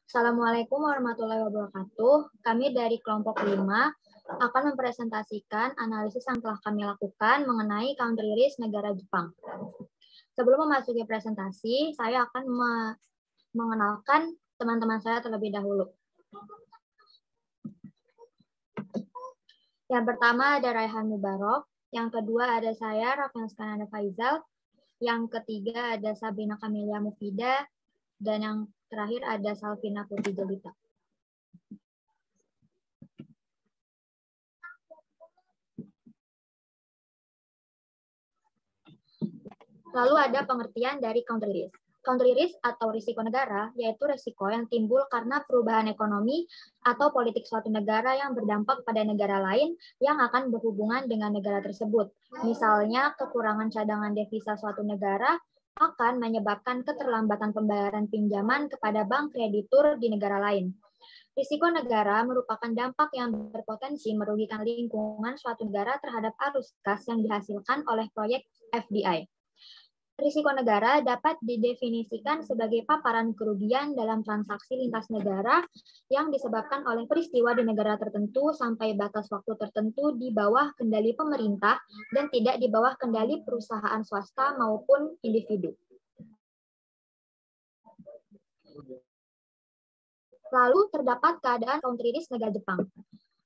Assalamualaikum warahmatullahi wabarakatuh. Kami dari kelompok 5 akan mempresentasikan analisis yang telah kami lakukan mengenai country risk negara Jepang. Sebelum memasuki presentasi, saya akan mengenalkan teman-teman saya terlebih dahulu. Yang pertama ada Raihan Mubarok, yang kedua ada saya, Raffian Skananda Faizal, yang ketiga ada Sabrina Kamelia Mufida, dan yang terakhir ada Salvina Putri Jelita. Lalu ada pengertian dari country risk. Country risk atau risiko negara yaitu risiko yang timbul karena perubahan ekonomi atau politik suatu negara yang berdampak pada negara lain yang akan berhubungan dengan negara tersebut. Misalnya, kekurangan cadangan devisa suatu negara akan menyebabkan keterlambatan pembayaran pinjaman kepada bank kreditur di negara lain. Risiko negara merupakan dampak yang berpotensi merugikan lingkungan suatu negara terhadap arus kas yang dihasilkan oleh proyek FDI. Risiko negara dapat didefinisikan sebagai paparan kerugian dalam transaksi lintas negara yang disebabkan oleh peristiwa di negara tertentu sampai batas waktu tertentu di bawah kendali pemerintah dan tidak di bawah kendali perusahaan swasta maupun individu. Lalu terdapat keadaan country risk negara Jepang.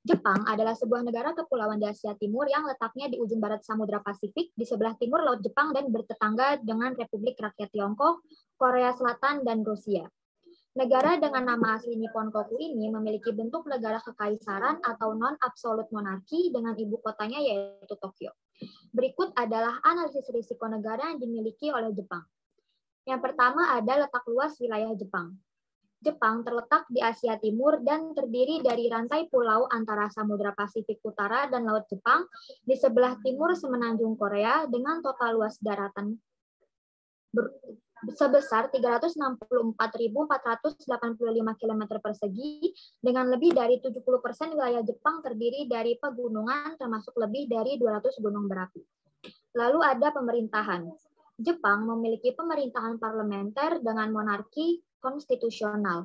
Jepang adalah sebuah negara kepulauan di Asia Timur yang letaknya di ujung barat Samudra Pasifik, di sebelah timur Laut Jepang dan bertetangga dengan Republik Rakyat Tiongkok, Korea Selatan, dan Rusia. Negara dengan nama asli Nippon Koku ini memiliki bentuk negara kekaisaran atau non-absolute monarki dengan ibu kotanya yaitu Tokyo. Berikut adalah analisis risiko negara yang dimiliki oleh Jepang. Yang pertama ada letak luas wilayah Jepang. Jepang terletak di Asia Timur dan terdiri dari rantai pulau antara Samudra Pasifik Utara dan Laut Jepang di sebelah timur semenanjung Korea dengan total luas daratan sebesar 364.485 km persegi dengan lebih dari 70% wilayah Jepang terdiri dari pegunungan termasuk lebih dari 200 gunung berapi. Lalu ada pemerintahan. Jepang memiliki pemerintahan parlementer dengan monarki konstitusional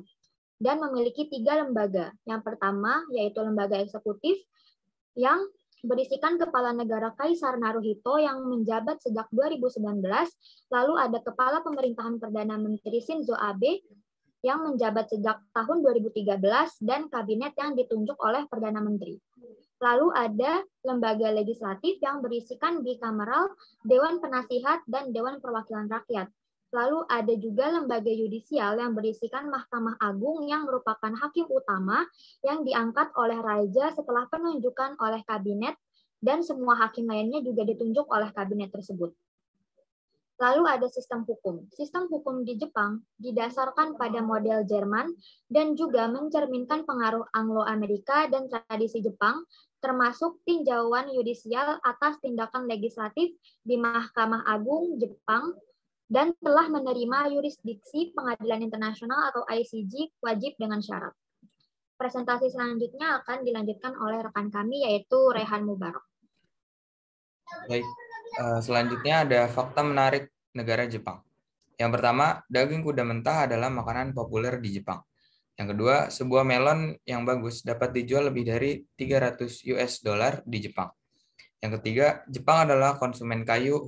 dan memiliki 3 lembaga. Yang pertama yaitu lembaga eksekutif yang berisikan kepala negara Kaisar Naruhito yang menjabat sejak 2019, lalu ada kepala pemerintahan Perdana Menteri Shinzo Abe yang menjabat sejak tahun 2013 dan kabinet yang ditunjuk oleh Perdana Menteri. Lalu ada lembaga legislatif yang berisikan bikameral, Dewan Penasihat, dan Dewan Perwakilan Rakyat. Lalu ada juga lembaga yudisial yang berisikan Mahkamah Agung yang merupakan hakim utama yang diangkat oleh Raja setelah penunjukan oleh kabinet dan semua hakim lainnya juga ditunjuk oleh kabinet tersebut. Lalu ada sistem hukum. Sistem hukum di Jepang didasarkan pada model Jerman dan juga mencerminkan pengaruh Anglo-Amerika dan tradisi Jepang, termasuk tinjauan yudisial atas tindakan legislatif di Mahkamah Agung Jepang dan telah menerima yurisdiksi Pengadilan Internasional atau ICJ wajib dengan syarat. Presentasi selanjutnya akan dilanjutkan oleh rekan kami yaitu Raihan Mubarok. Baik, selanjutnya ada fakta menarik negara Jepang. Yang pertama, daging kuda mentah adalah makanan populer di Jepang. Yang kedua, sebuah melon yang bagus dapat dijual lebih dari 300 US dollar di Jepang. Yang ketiga, Jepang adalah konsumen kayu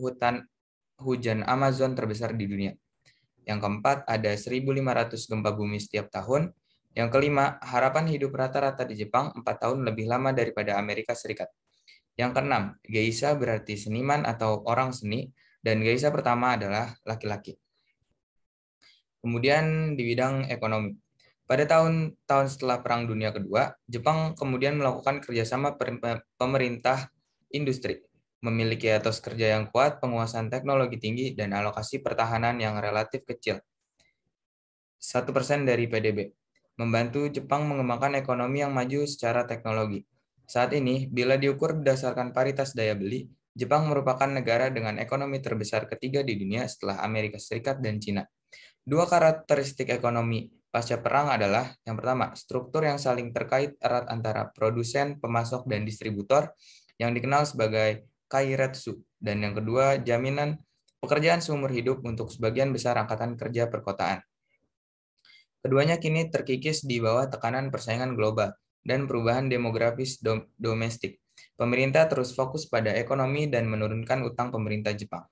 hujan Amazon terbesar di dunia. Yang keempat, ada 1.500 gempa bumi setiap tahun. Yang kelima, harapan hidup rata-rata di Jepang 4 tahun lebih lama daripada Amerika Serikat. Yang keenam, geisha berarti seniman atau orang seni, dan geisha pertama adalah laki-laki. Kemudian di bidang ekonomi. Pada tahun-tahun setelah Perang Dunia Kedua, Jepang kemudian melakukan kerjasama pemerintah industri, memiliki etos kerja yang kuat, penguasaan teknologi tinggi, dan alokasi pertahanan yang relatif kecil. 1% dari PDB. Membantu Jepang mengembangkan ekonomi yang maju secara teknologi. Saat ini, bila diukur berdasarkan paritas daya beli, Jepang merupakan negara dengan ekonomi terbesar ketiga di dunia setelah Amerika Serikat dan Cina. Dua karakteristik ekonomi pasca perang adalah, yang pertama, struktur yang saling terkait erat antara produsen, pemasok, dan distributor yang dikenal sebagai kairetsu, dan yang kedua, jaminan pekerjaan seumur hidup untuk sebagian besar angkatan kerja perkotaan. Keduanya kini terkikis di bawah tekanan persaingan global dan perubahan demografis domestik. Pemerintah terus fokus pada ekonomi dan menurunkan utang pemerintah Jepang.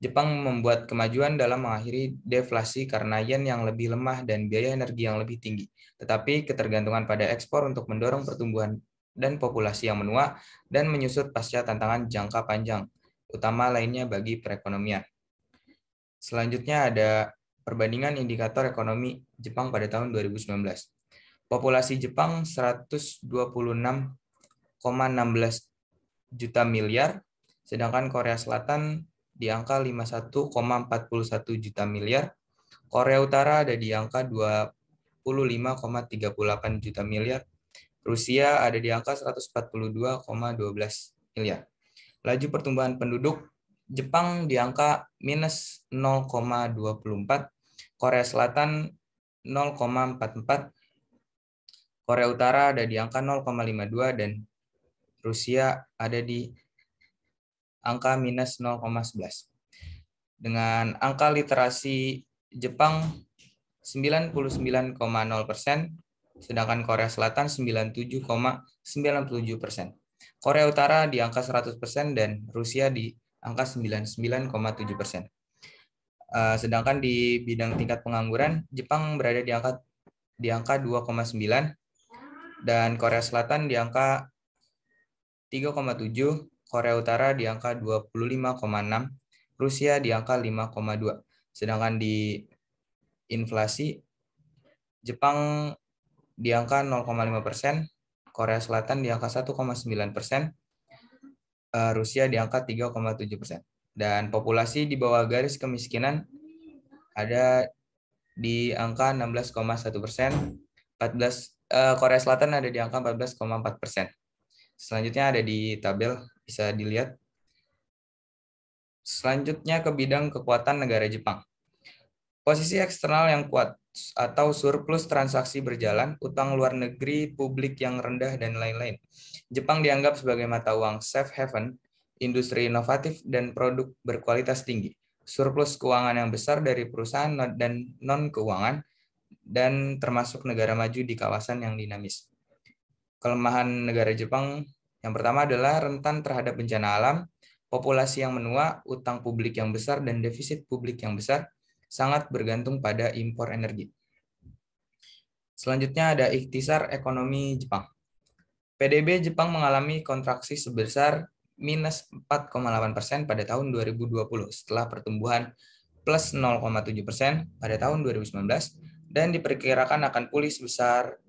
Jepang membuat kemajuan dalam mengakhiri deflasi karena yen yang lebih lemah dan biaya energi yang lebih tinggi. Tetapi ketergantungan pada ekspor untuk mendorong pertumbuhan dan populasi yang menua dan menyusut pasca tantangan jangka panjang, utama lainnya bagi perekonomian. Selanjutnya ada perbandingan indikator ekonomi Jepang pada tahun 2019. Populasi Jepang 126,16 juta miliar, sedangkan Korea Selatan di angka 51,41 juta miliar, Korea Utara ada di angka 25,38 juta miliar, Rusia ada di angka 142,12 miliar. Laju pertumbuhan penduduk Jepang di angka minus 0,24, Korea Selatan 0,44, Korea Utara ada di angka 0,52, dan Rusia ada di angka minus 0,11. Dengan angka literasi Jepang 99,0%, sedangkan Korea Selatan 97,97%. Korea Utara di angka 100% dan Rusia di angka 99,7%. Sedangkan di bidang tingkat pengangguran, Jepang berada di angka 2,9 dan Korea Selatan di angka 3,7, Korea Utara di angka 25,6, Rusia di angka 5,2. Sedangkan di inflasi, Jepang di angka 0,5%, Korea Selatan di angka 1,9%, Rusia di angka 3,7%. Dan populasi di bawah garis kemiskinan ada di angka 16,1%, Korea Selatan ada di angka 14,4%. Selanjutnya ada di tabel, bisa dilihat. Selanjutnya ke bidang kekuatan negara Jepang. Posisi eksternal yang kuat atau surplus transaksi berjalan, utang luar negeri publik yang rendah, dan lain-lain. Jepang dianggap sebagai mata uang safe haven, industri inovatif, dan produk berkualitas tinggi. Surplus keuangan yang besar dari perusahaan dan non-keuangan, dan termasuk negara maju di kawasan yang dinamis. Kelemahan negara Jepang yang pertama adalah rentan terhadap bencana alam, populasi yang menua, utang publik yang besar, dan defisit publik yang besar, sangat bergantung pada impor energi. Selanjutnya ada ikhtisar ekonomi Jepang. PDB Jepang mengalami kontraksi sebesar minus 4,8% pada tahun 2020 setelah pertumbuhan plus 0,7% pada tahun 2019 dan diperkirakan akan pulih sebesar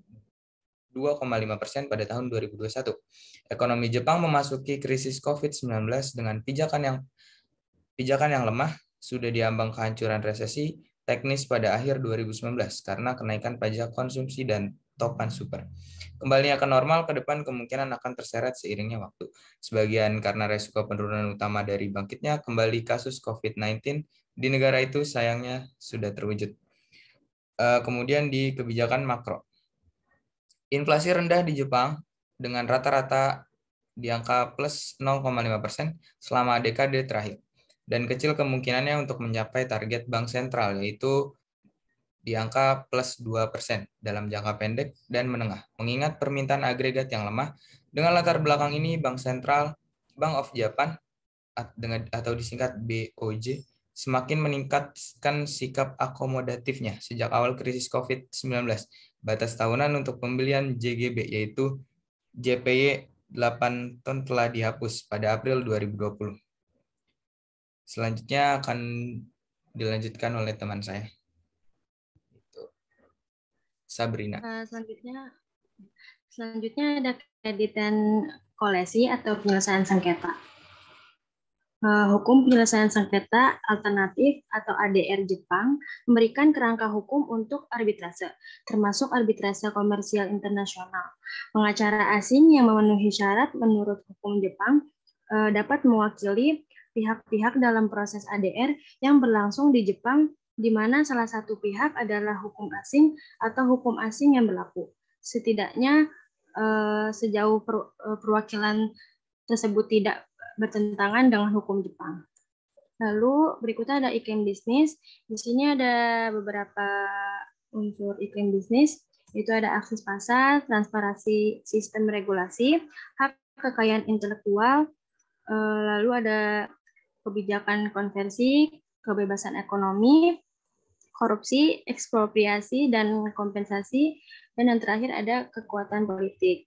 2,5% pada tahun 2021. Ekonomi Jepang memasuki krisis COVID-19 dengan pijakan yang lemah, sudah diambang kehancuran resesi teknis pada akhir 2019 karena kenaikan pajak konsumsi dan topan super. Kembalinya ke normal ke depan kemungkinan akan terseret seiringnya waktu. Sebagian karena resiko penurunan utama dari bangkitnya kembali kasus COVID-19 di negara itu sayangnya sudah terwujud. Kemudian di kebijakan makro. Inflasi rendah di Jepang dengan rata-rata di angka plus 0,5% selama dekade terakhir. Dan kecil kemungkinannya untuk mencapai target bank sentral, yaitu di angka plus 2% dalam jangka pendek dan menengah. Mengingat permintaan agregat yang lemah, dengan latar belakang ini Bank Sentral, Bank of Japan, atau disingkat BOJ, semakin meningkatkan sikap akomodatifnya sejak awal krisis COVID-19. Batas tahunan untuk pembelian JGB yaitu JPY 8 ton telah dihapus pada April 2020. Selanjutnya akan dilanjutkan oleh teman saya, Sabrina. Selanjutnya ada kreditan kolesi atau penyelesaian sengketa. Hukum penyelesaian sengketa alternatif atau ADR Jepang memberikan kerangka hukum untuk arbitrase, termasuk arbitrase komersial internasional. Pengacara asing yang memenuhi syarat menurut hukum Jepang dapat mewakili pihak-pihak dalam proses ADR yang berlangsung di Jepang, di mana salah satu pihak adalah hukum asing atau hukum asing yang berlaku. Setidaknya sejauh perwakilan tersebut tidak bertentangan dengan hukum Jepang. Lalu berikutnya ada ikem bisnis. Di sini ada beberapa unsur iklim bisnis, itu ada akses pasar, transparansi sistem regulasi, hak kekayaan intelektual, lalu ada kebijakan konversi, kebebasan ekonomi, korupsi, ekspropriasi, dan kompensasi, dan yang terakhir ada kekuatan politik.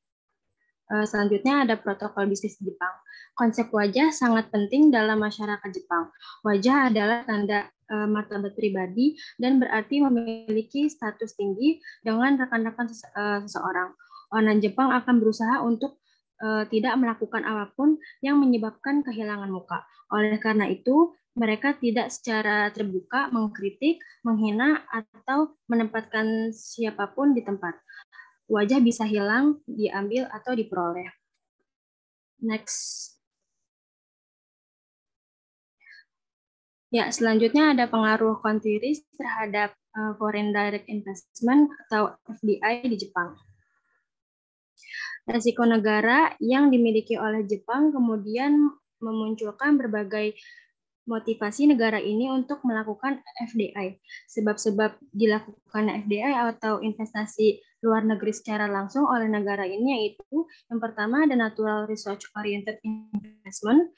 Selanjutnya ada protokol bisnis Jepang. Konsep wajah sangat penting dalam masyarakat Jepang. Wajah adalah tanda martabat pribadi dan berarti memiliki status tinggi dengan rekan-rekan seseorang. Orang Jepang akan berusaha untuk tidak melakukan apapun yang menyebabkan kehilangan muka. Oleh karena itu, mereka tidak secara terbuka mengkritik, menghina, atau menempatkan siapapun di tempat. Wajah bisa hilang, diambil, atau diperoleh. Next. Ya, selanjutnya ada pengaruh country risk terhadap foreign direct investment atau FDI di Jepang. Risiko negara yang dimiliki oleh Jepang kemudian memunculkan berbagai motivasi negara ini untuk melakukan FDI. Sebab-sebab dilakukan FDI atau investasi luar negeri secara langsung oleh negara ini yaitu yang pertama ada natural research oriented investment.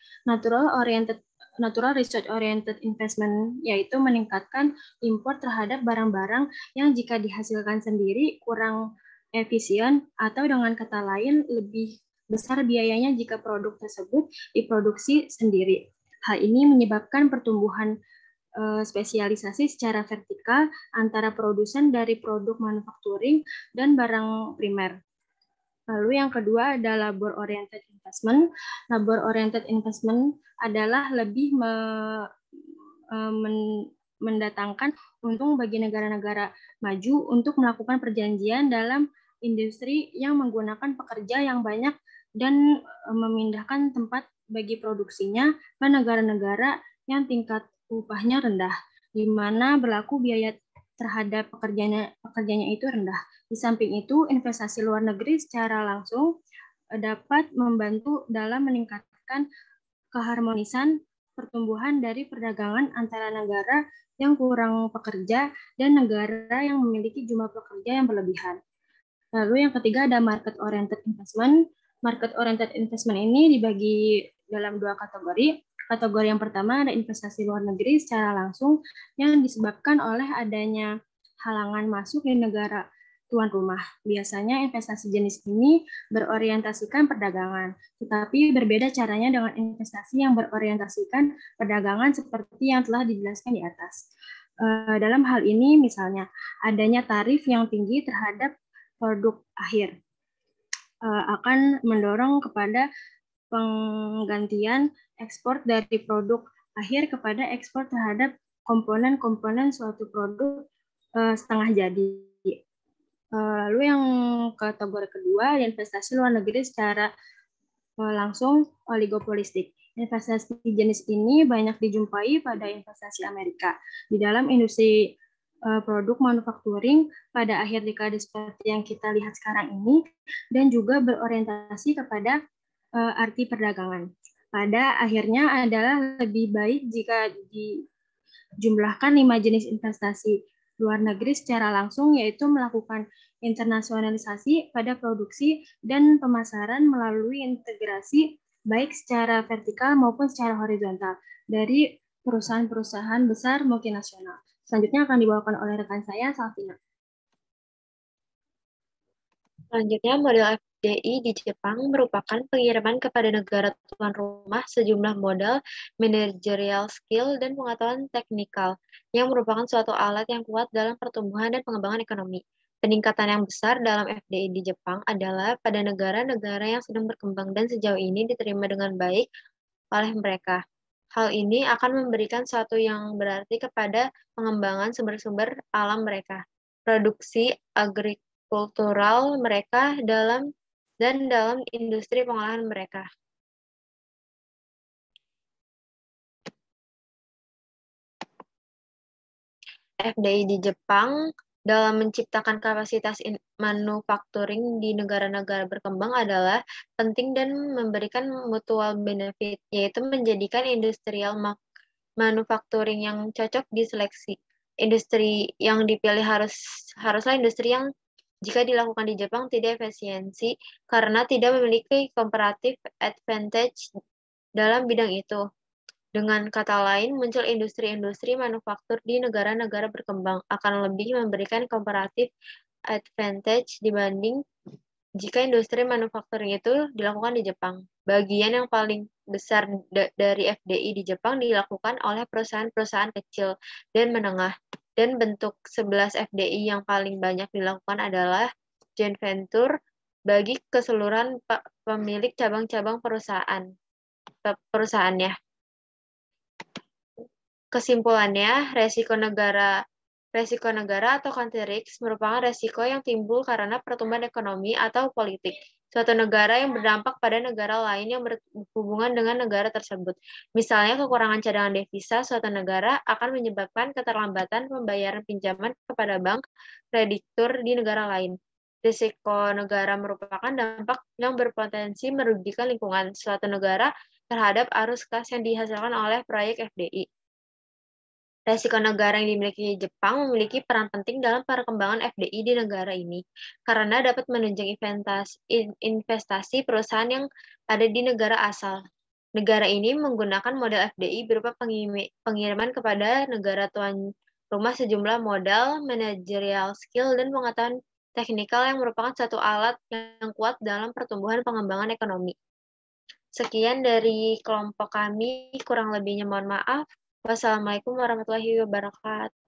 Natural research oriented investment yaitu meningkatkan impor terhadap barang-barang yang jika dihasilkan sendiri kurang efisien atau dengan kata lain lebih besar biayanya jika produk tersebut diproduksi sendiri. Hal ini menyebabkan pertumbuhan spesialisasi secara vertikal antara produsen dari produk manufacturing dan barang primer. Lalu yang kedua ada labor-oriented investment. Labor-oriented investment adalah lebih mendatangkan untung bagi negara-negara maju untuk melakukan perjanjian dalam industri yang menggunakan pekerja yang banyak dan memindahkan tempat bagi produksinya ke negara-negara yang tingkat upahnya rendah, di mana berlaku biaya terhadap pekerjanya itu rendah. Di samping itu, investasi luar negeri secara langsung dapat membantu dalam meningkatkan keharmonisan pertumbuhan dari perdagangan antara negara yang kurang pekerja dan negara yang memiliki jumlah pekerja yang berlebihan. Lalu yang ketiga ada market-oriented investment. Market-oriented investment ini dibagi dalam dua kategori. Kategori yang pertama ada investasi luar negeri secara langsung yang disebabkan oleh adanya halangan masuk di negara tuan rumah. Biasanya investasi jenis ini berorientasikan perdagangan, tetapi berbeda caranya dengan investasi yang berorientasikan perdagangan seperti yang telah dijelaskan di atas. Dalam hal ini misalnya adanya tarif yang tinggi terhadap produk akhir akan mendorong kepada penggantian ekspor dari produk akhir kepada ekspor terhadap komponen-komponen suatu produk setengah jadi. Lalu yang kategori kedua, investasi luar negeri secara langsung oligopolistik. Investasi jenis ini banyak dijumpai pada investasi Amerika. Di dalam industri produk manufacturing pada akhir dekade seperti yang kita lihat sekarang ini, dan juga berorientasi kepada arti perdagangan. Pada akhirnya adalah lebih baik jika dijumlahkan 5 jenis investasi luar negeri secara langsung, yaitu melakukan internasionalisasi pada produksi dan pemasaran melalui integrasi baik secara vertikal maupun secara horizontal dari perusahaan-perusahaan besar multinasional. Selanjutnya akan dibawakan oleh rekan saya, Salvina. Selanjutnya, model FDI di Jepang merupakan pengiriman kepada negara tuan rumah sejumlah modal, managerial skill, dan pengetahuan teknikal yang merupakan suatu alat yang kuat dalam pertumbuhan dan pengembangan ekonomi. Peningkatan yang besar dalam FDI di Jepang adalah pada negara-negara yang sedang berkembang dan sejauh ini diterima dengan baik oleh mereka. Hal ini akan memberikan sesuatu yang berarti kepada pengembangan sumber-sumber alam mereka, produksi agrikultural mereka dalam industri pengolahan mereka. FDI di Jepang dalam menciptakan kapasitas manufacturing di negara-negara berkembang adalah penting dan memberikan mutual benefit, yaitu menjadikan industrial manufacturing yang cocok diseleksi. Industri yang dipilih haruslah industri yang jika dilakukan di Jepang tidak efisiensi karena tidak memiliki comparative advantage dalam bidang itu. Dengan kata lain, muncul industri-industri manufaktur di negara-negara berkembang akan lebih memberikan comparative advantage dibanding jika industri manufacturing itu dilakukan di Jepang. Bagian yang paling besar dari FDI di Jepang dilakukan oleh perusahaan-perusahaan kecil dan menengah. Dan bentuk 11 FDI yang paling banyak dilakukan adalah joint venture bagi keseluruhan pemilik cabang-cabang perusahaannya. Kesimpulannya, resiko negara atau country risk merupakan resiko yang timbul karena pertumbuhan ekonomi atau politik suatu negara yang berdampak pada negara lain yang berhubungan dengan negara tersebut. Misalnya, kekurangan cadangan devisa suatu negara akan menyebabkan keterlambatan pembayaran pinjaman kepada bank kreditur di negara lain. Risiko negara merupakan dampak yang berpotensi merugikan lingkungan suatu negara terhadap arus kas yang dihasilkan oleh proyek FDI. Resiko negara yang dimiliki Jepang memiliki peran penting dalam perkembangan FDI di negara ini, karena dapat menunjang investasi perusahaan yang ada di negara asal. Negara ini menggunakan model FDI berupa pengiriman kepada negara tuan rumah sejumlah modal, managerial skill, dan pengetahuan teknikal yang merupakan satu alat yang kuat dalam pertumbuhan pengembangan ekonomi. Sekian dari kelompok kami, kurang lebihnya mohon maaf. Wassalamualaikum warahmatullahi wabarakatuh.